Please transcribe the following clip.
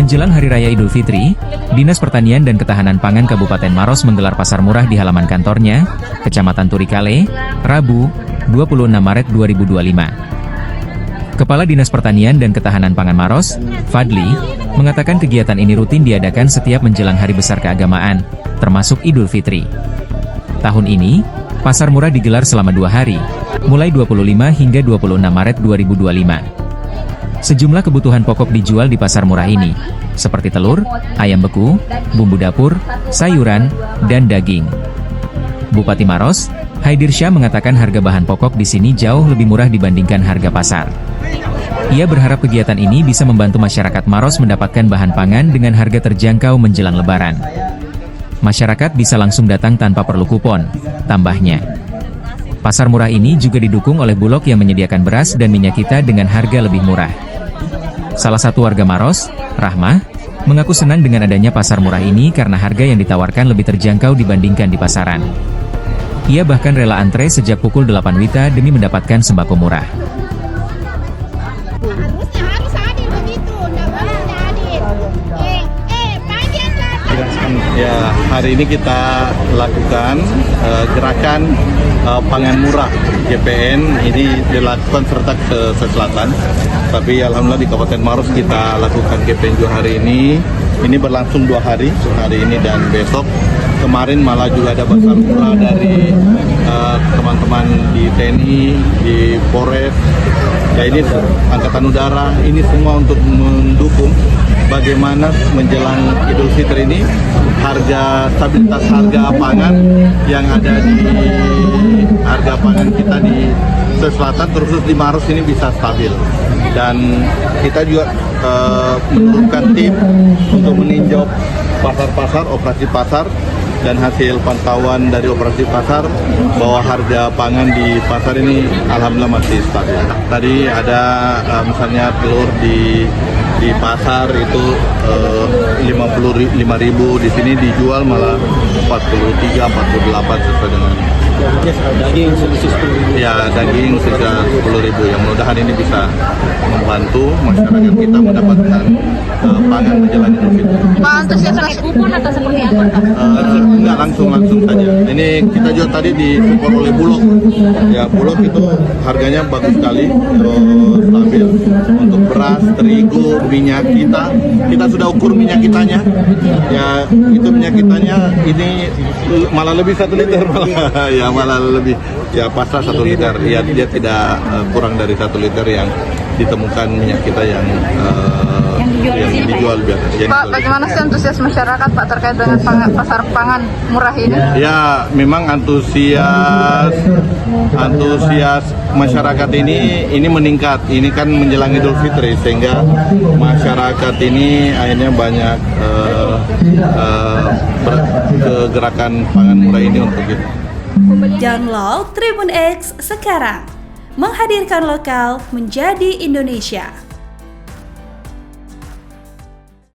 Menjelang Hari Raya Idul Fitri, Dinas Pertanian dan Ketahanan Pangan Kabupaten Maros menggelar pasar murah di halaman kantornya, Kecamatan Turikale, Rabu, 26 Maret 2025. Kepala Dinas Pertanian dan Ketahanan Pangan Maros, Fadli, mengatakan kegiatan ini rutin diadakan setiap menjelang hari besar keagamaan, termasuk Idul Fitri. Tahun ini, pasar murah digelar selama 2 hari, mulai 25 hingga 26 Maret 2025. Sejumlah kebutuhan pokok dijual di pasar murah ini, seperti telur, ayam beku, bumbu dapur, sayuran, dan daging. Bupati Maros, Haidirsyah mengatakan harga bahan pokok di sini jauh lebih murah dibandingkan harga pasar. Ia berharap kegiatan ini bisa membantu masyarakat Maros mendapatkan bahan pangan dengan harga terjangkau menjelang Lebaran. Masyarakat bisa langsung datang tanpa perlu kupon, tambahnya. Pasar murah ini juga didukung oleh Bulog yang menyediakan beras dan minyak kita dengan harga lebih murah. Salah satu warga Maros, Rahmah, mengaku senang dengan adanya pasar murah ini karena harga yang ditawarkan lebih terjangkau dibandingkan di pasaran. Ia bahkan rela antre sejak pukul 8 WITA demi mendapatkan sembako murah. Harus adil begitu, nggak boleh adil. Ya, hari ini kita lakukan gerakan pangan murah GPN ini dilakukan serta ke selatan. Tapi alhamdulillah di Kabupaten Maros kita lakukan GPN juga hari ini. Ini berlangsung 2 hari, hari ini dan besok. Kemarin malah juga ada pasar murah dari teman-teman di TNI, di Polres, ya ini Angkatan Udara. Ini semua untuk mendukung bagaimana menjelang Idul Fitri ini stabilitas harga pangan yang ada di harga pangan kita di selatan terus di Maros ini bisa stabil, dan kita juga menurunkan tim untuk meninjau pasar-pasar, operasi pasar, dan hasil pantauan dari operasi pasar bahwa harga pangan di pasar ini alhamdulillah masih stabil. Tadi ada misalnya telur di pasar itu 55.000, di sini dijual malah 43, 48 sesuai dengan daging sebesar 10.000. Ya, daging sekitar 10.000. Yang mudah-mudahan ini bisa membantu masyarakat kita mendapatkan pangan menjelang Idul Fitri. Pak, antusias kupon atau seperti apa? Enggak, langsung saja. Ini kita juga tadi disupport oleh Bulog. Ya, Bulog itu harganya bagus sekali, stabil. Untuk beras, terigu, minyak kita sudah ukur minyak kitanya. Ya, itu minyak kitanya ini malah lebih 1 liter malah. Ya, malah lebih, ya pasrah 1 liter. Ya, dia tidak kurang dari 1 liter yang ditemukan minyak kita yang dijual biasa. Pak, bagaimana sih antusias masyarakat Pak terkait dengan pasar pangan murah ini? Ya, memang antusias masyarakat ini meningkat. Ini kan menjelang Idul Fitri sehingga masyarakat ini akhirnya banyak ke gerakan pangan murah ini untuk itu. Download Tribun X sekarang, menghadirkan lokal menjadi Indonesia.